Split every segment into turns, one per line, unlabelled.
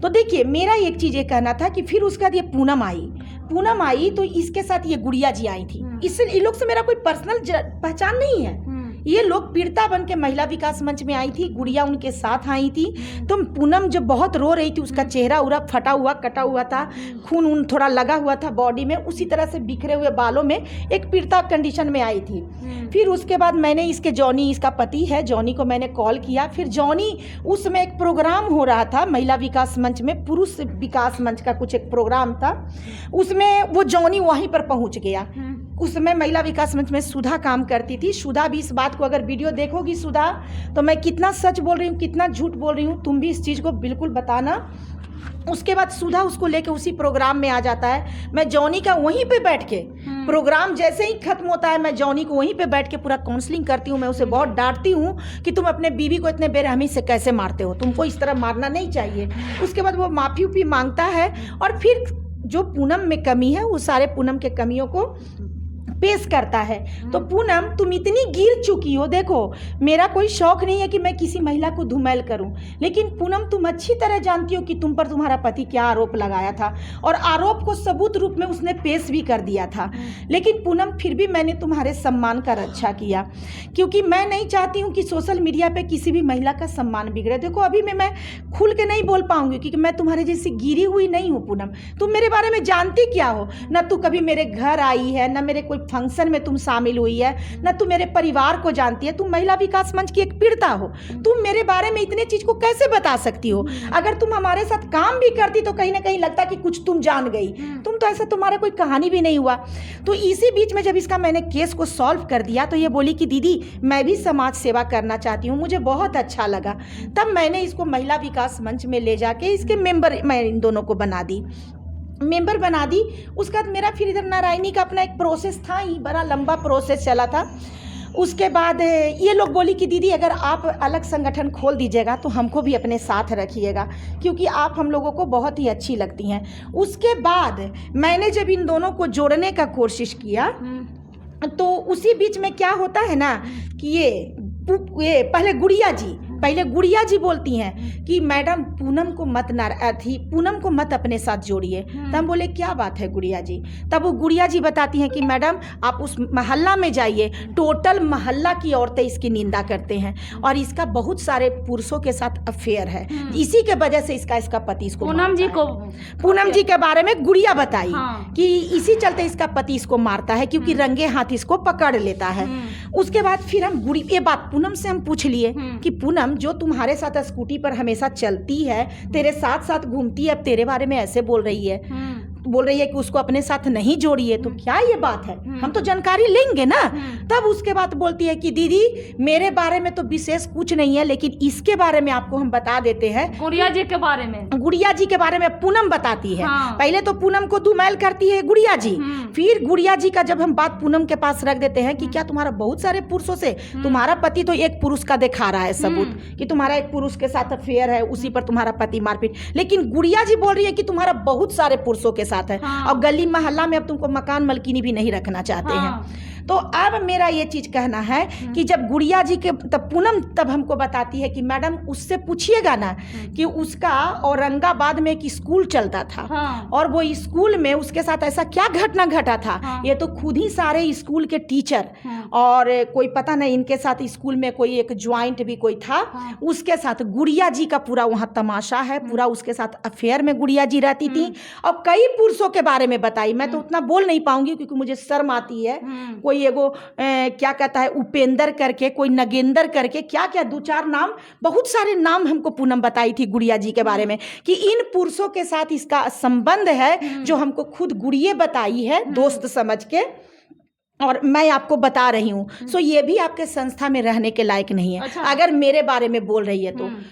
तो देखिए मेरा एक चीज़ ये कहना था कि फिर उसके बाद ये पूनम आई तो इसके साथ ये गुड़िया जी आई थी। इससे इन लोग से मेरा कोई पर्सनल पहचान नहीं है। ये लोग पीड़िता बन के महिला विकास मंच में आई थी, गुड़िया उनके साथ आई थी। तो पूनम जब बहुत रो रही थी, उसका चेहरा उरा फटा हुआ कटा हुआ था, खून उन थोड़ा लगा हुआ था बॉडी में, उसी तरह से बिखरे हुए बालों में एक पीड़िता कंडीशन में आई थी। फिर उसके बाद मैंने इसके जॉनी, इसका पति है जॉनी को मैंने कॉल किया। फिर जॉनी, उसमें एक प्रोग्राम हो रहा था महिला विकास मंच में, पुरुष विकास मंच का कुछ एक प्रोग्राम था, उसमें वो जॉनी वहीं पर पहुंच गया। उस समय महिला विकास मंच में सुधा काम करती थी। सुधा भी इस बात को, अगर वीडियो देखोगी सुधा, तो मैं कितना सच बोल रही हूँ कितना झूठ बोल रही हूँ तुम भी इस चीज़ को बिल्कुल बताना। उसके बाद सुधा उसको लेके उसी प्रोग्राम में आ जाता है। मैं जॉनी का वहीं पे बैठ के, प्रोग्राम जैसे ही खत्म होता है, मैं जॉनी को वहीं पे बैठ के पूरा काउंसलिंग करती हूँ। मैं उसे बहुत डांटती हूँ कि तुम अपने बीवी को इतने बेरहमी से कैसे मारते हो, तुमको इस तरह मारना नहीं चाहिए। उसके बाद वो माफ़ी उफ़ी मांगता है और फिर जो पूनम में कमी है वो सारे पूनम के कमियों को पेश करता है। तो पूनम, तुम इतनी गिर चुकी हो, देखो मेरा कोई शौक नहीं है कि मैं किसी महिला को धुमैल करूं, लेकिन पूनम तुम अच्छी तरह जानती हो कि तुम पर तुम्हारा पति क्या आरोप लगाया था और आरोप को सबूत रूप में उसने पेश भी कर दिया था। लेकिन पूनम, फिर भी मैंने तुम्हारे सम्मान का रक्षा किया, क्योंकि मैं नहीं चाहती हूँ कि सोशल मीडिया पे किसी भी महिला का सम्मान बिगड़े। देखो अभी मैं खुल के नहीं बोल पाऊंगी क्योंकि मैं तुम्हारे जैसी गिरी हुई नहीं हूँ पूनम। तुम मेरे बारे में जानती क्या हो? ना तू कभी मेरे घर आई है, ना मेरे कोई फंक्शन में तुम शामिल हुई है, ना तुम मेरे परिवार को जानती है। तुम महिला विकास मंच की एक पीड़िता हो, तुम मेरे बारे में इतने चीज को कैसे बता सकती हो? अगर तुम हमारे साथ काम भी करती तो कहीं ना कहीं लगता कि कुछ तुम जान गई। तुम तो ऐसा, तुम्हारा कोई कहानी भी नहीं हुआ। तो इसी बीच में जब इसका मैंने केस को सॉल्व कर दिया तो ये बोली कि दीदी मैं भी समाज सेवा करना चाहती हूँ, मुझे बहुत अच्छा लगा। तब मैंने इसको महिला विकास मंच में ले जाके इसके मेंबर मैं इन दोनों को मेंबर बना दी। उसके बाद मेरा फिर इधर नारायणी का अपना एक प्रोसेस था, ये बड़ा लंबा प्रोसेस चला था। उसके बाद ये लोग बोली कि दीदी अगर आप अलग संगठन खोल दीजिएगा तो हमको भी अपने साथ रखिएगा, क्योंकि आप हम लोगों को बहुत ही अच्छी लगती हैं। उसके बाद मैंने जब इन दोनों को जोड़ने का कोशिश किया तो उसी बीच में क्या होता है ना कि ये पहले गुड़िया जी बोलती हैं कि मैडम पूनम को मत अपने साथ जोड़िए। तब हम बोले क्या बात है गुड़िया जी? तब वो गुड़िया जी बताती हैं कि मैडम आप उस मोहल्ला में जाइए, टोटल मोहल्ला की औरतें इसकी निंदा करते हैं और इसका बहुत सारे पुरुषों के साथ अफेयर है, इसी के वजह से इसका पति इसको पूनम जी के बारे में गुड़िया बताई कि इसी चलते इसका पति इसको मारता है, क्योंकि रंगे हाथ इसको पकड़ लेता है। उसके बाद फिर हम ये बात पूनम से हम पूछ लिए कि पूनम, जो तुम्हारे साथ स्कूटी पर हमेशा चलती है, तेरे साथ साथ घूमती है, अब तेरे बारे में ऐसे बोल रही है कि उसको अपने साथ नहीं जोड़िए, तो क्या ये बात है? हम तो जानकारी लेंगे ना। तब उसके बाद बोलती है कि दीदी मेरे बारे में तो विशेष कुछ नहीं है, लेकिन इसके बारे में आपको हम बता देते हैं। गुड़िया जी के बारे में पूनम बताती है। पहले तो पूनम को धुमैल करती है गुड़िया जी, फिर गुड़िया जी का जब हम बात पूनम के पास रख देते हैं कि क्या तुम्हारा बहुत सारे पुरुषों से, तुम्हारा पति तो एक पुरुष का दिखा रहा है सबूत कि तुम्हारा एक पुरुष के साथ अफेयर है, उसी पर तुम्हारा पति मारपीट, लेकिन गुड़िया जी बोल रही है कि तुम्हारा बहुत सारे पुरुषों के साथ है और गली मोहल्ला में अब तुमको मकान मालकिनी भी नहीं रखना चाहते हैं। तो अब मेरा ये चीज कहना है कि जब गुड़िया जी के तब पूनम तब हमको बताती है कि मैडम उससे पूछिएगा ना कि उसका औरंगाबाद में एक स्कूल चलता था और वो स्कूल में उसके साथ ऐसा क्या घटना घटा था। ये तो खुद ही सारे स्कूल के टीचर और कोई पता नहीं इनके साथ स्कूल में कोई एक ज्वाइंट भी कोई था, उसके साथ गुड़िया जी का पूरा वहाँ तमाशा है, पूरा उसके साथ अफेयर में गुड़िया जी रहती थी और कई पुरुषों के बारे में बताई। मैं तो उतना बोल नहीं पाऊंगी क्योंकि मुझे शर्म आती है। कोई एगो क्या कहता है उपेंद्र करके, कोई नगेंद्र करके, क्या क्या 2-4 नाम, बहुत सारे नाम हमको पूनम बताई थी गुड़िया जी के बारे में कि इन पुरुषों के साथ इसका संबंध है, जो हमको खुद गुड़िया बताई है दोस्त समझ के, और मैं आपको बता रही हूँ। सो ये भी आपके संस्था में रहने के लायक नहीं है। अच्छा। अगर मेरे बारे में बोल रही है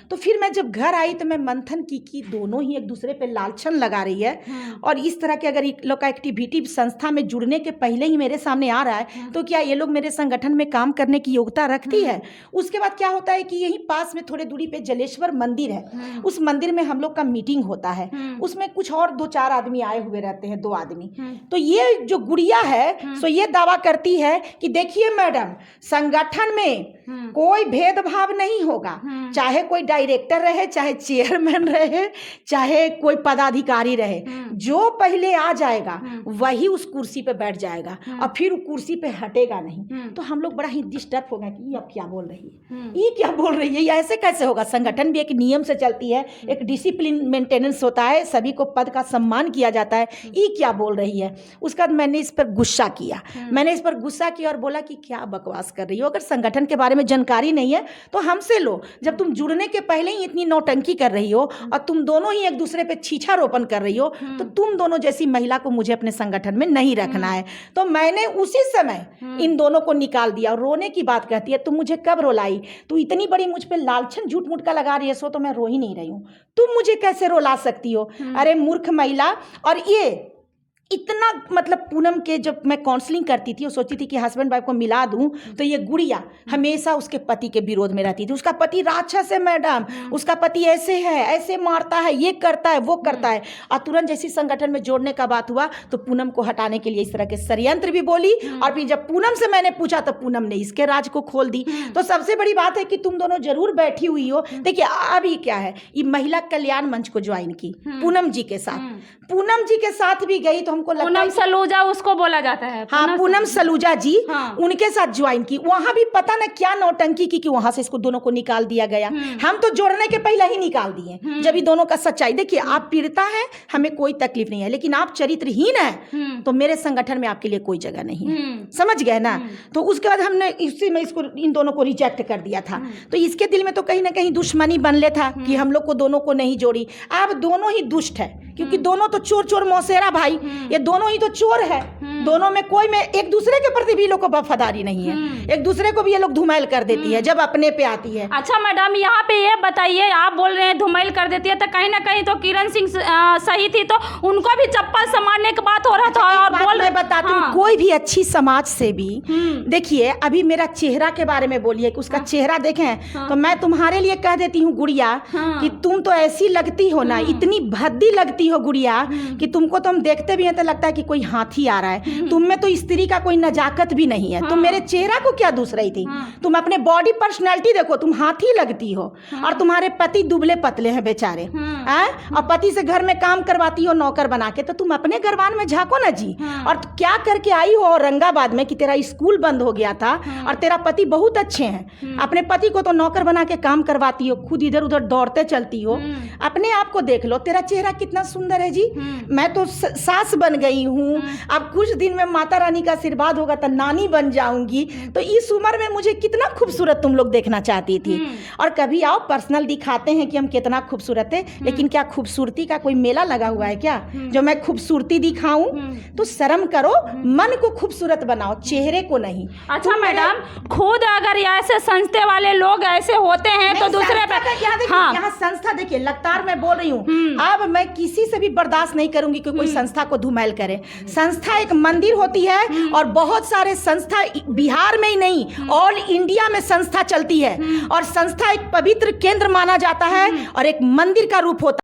तो फिर मैं जब घर आई तो मैं मंथन की दोनों ही एक दूसरे पे लालछन लगा रही है और इस तरह के अगर लोग का एक्टिविटी संस्था में जुड़ने के पहले ही मेरे सामने आ रहा है तो क्या ये लोग मेरे संगठन में काम करने की योग्यता रखती है? उसके बाद क्या होता है कि यहीं पास में थोड़े दूरी पे जलेश्वर मंदिर है, उस मंदिर में हम लोग का मीटिंग होता है, उसमें कुछ और 2-4 आदमी आए हुए रहते हैं, 2 आदमी। तो ये जो गुड़िया है सो ये दावा दावा करती है कि देखिए मैडम, संगठन में कोई भेदभाव नहीं होगा, चाहे कोई डायरेक्टर रहे, चाहे चेयरमैन रहे, चाहे कोई पदाधिकारी रहे, जो पहले आ जाएगा वही उस कुर्सी पे बैठ जाएगा और फिर कुर्सी पे हटेगा नहीं। तो हम लोग बड़ा ही डिस्टर्ब हो गए कि ये अब क्या बोल रही है, ये क्या बोल रही है, ये ऐसे कैसे होगा। संगठन भी एक नियम से चलती है, एक डिसिप्लिन मेंटेनेंस होता है, सभी को पद का सम्मान किया जाता है, ये क्या बोल रही है। उसके बाद मैंने इस पर गुस्सा किया, और बोला कि क्या बकवास कर रही हो, अगर संगठन के बारे में जानकारी नहीं है तो हमसे लो। जब तुम जुड़ने के पहले ही इतनी नौटंकी कर रही हो और तुम दोनों ही एक दूसरे पे छीछारोपण कर रही हो, तो तुम दोनों जैसी महिला को मुझे अपने संगठन में नहीं रखना है। तो मैंने उसी समय इन दोनों को निकाल दिया। और रोने की बात कहती है, तुम मुझे कब रुलाई, तू इतनी बड़ी मुझ पे लालछन झूठ मूठ का लगा रही है, सो तो मैं रो ही नहीं रही हूँ, तुम मुझे कैसे रुला सकती हो। अरे मूर्ख महिला। और ये इतना मतलब पूनम के जब मैं काउंसलिंग करती थी, वो सोचती थी कि हस्बैंड वाइफ को मिला दूं, तो ये गुड़िया हमेशा उसके पति के विरोध में रहती थी। उसका पति राक्षस है मैडम, उसका पति ऐसे है, ऐसे मारता है, ये करता है, वो करता है। और तुरंत जैसी संगठन में जोड़ने का बात हुआ तो पूनम को हटाने के लिए इस तरह के षड्यंत्र भी बोली। और फिर जब पूनम से मैंने पूछा तो पूनम ने इसके राज को खोल दी। तो सबसे बड़ी बात है कि तुम दोनों जरूर बैठी हुई हो। देखिए अभी क्या है, ये महिला कल्याण मंच को ज्वाइन की पूनम जी के साथ, पूनम जी के साथ भी गई तो हमको लगता है
पूनम सलूजा उसको बोला जाता है।
हाँ, पूनम सलूजा जी, उनके साथ ज्वाइन की। वहां भी पता ना क्या नौटंकी की कि वहां से इसको दोनों को निकाल दिया गया। हम तो जोड़ने के पहले ही निकाल दिए जब ये दोनों का सच्चाई। देखिए आप पीड़िता है, हमें कोई तकलीफ नहीं है, लेकिन आप चरित्रहीन है तो मेरे संगठन में आपके लिए कोई जगह नहीं है, समझ गए ना। तो उसके बाद हमने इसी में इसको इन दोनों को रिजेक्ट कर दिया था। तो इसके दिल में तो कहीं ना कहीं दुश्मनी बन ले था कि हम लोग को दोनों को नहीं जोड़ी। आप दोनों ही दुष्ट है, क्योंकि दोनों तो चोर चोर मौसेरा भाई, ये दोनों ही तो चोर है। दोनों में कोई में एक दूसरे के प्रति भी लोग को वफादारी नहीं है, एक दूसरे को भी ये लोग धुमैल कर देती है जब अपने पे आती है।
अच्छा मैडम, यहाँ पे ये बताइए, आप बोल रहे हैं धुमैल कर देती है, तो कहीं ना कहीं तो किरण सिंह सही थी, तो उनको भी चप्पल संभालने की बात हो रहा था। और बोल
मैं बताती हूँ, कोई भी अच्छी समाज से भी देखिए, अभी मेरा चेहरा के बारे में बोलिए कि उसका चेहरा देखें तो मैं तुम्हारे लिए कह देती हूँ गुड़िया कि तुम तो ऐसी लगती हो ना, इतनी भद्दी लगती हो गुड़िया कि तुमको तो हम देखते भी हैं तो लगता है कि कोई हाथी आ रहा है। तुम में तो स्त्री का कोई नजाकत भी नहीं है। तुम मेरे चेहरा को क्या दूस रही थी, तुम अपने बॉडी पर्सनैलिटी देखो, तुम हाथी लगती हो। और तुम्हारे पति दुबले पतले हैं बेचारे, और पति से घर में काम करवाती हो नौकर बना के, तो तुम अपने गरबान में झांको ना जी। और क्या करके आई हो औरंगाबाद में कि तेरा स्कूल बंद हो गया था और तेरा पति बहुत अच्छे हैं, अपने पति को तो नौकर बना के काम करवाती हो, खुद इधर उधर दौड़ते चलती हो। अपने आप को देख लो, तेरा चेहरा कितना सुंदर है जी। मैं तो सास बन गई हूँ, अब कुछ दिन में माता रानी का आशीर्वाद होगा तो नानी बन जाऊंगी। तो इस उम्र में मुझे कितना खूबसूरत तुम लोग देखना चाहती थी। और कभी आओ पर्सनल दिखाते हैं कि हम कितना खूबसूरत है। लेकिन क्या खूबसूरती का कोई मेला लगा हुआ है क्या जो मैं खूबसूरती दिखाऊं? तो शर्म करो, मन को खूबसूरत बनाओ, चेहरे को नहीं।
अच्छा मैडम, खुद अगर ऐसे संस्था वाले लोग ऐसे होते हैं तो दूसरे पे
यहाँ संस्था देखिए, लगातार मैं बोल रही हूँ, अब मैं किसी से भी बर्दाश्त नहीं करूंगी कि कोई संस्था को धुमैल करे। संस्था एक मंदिर होती है और बहुत सारे संस्था बिहार में ही नहीं ऑल इंडिया में संस्था चलती है। और संस्था एक पवित्र केंद्र माना जाता है और एक मंदिर का रूप होता है।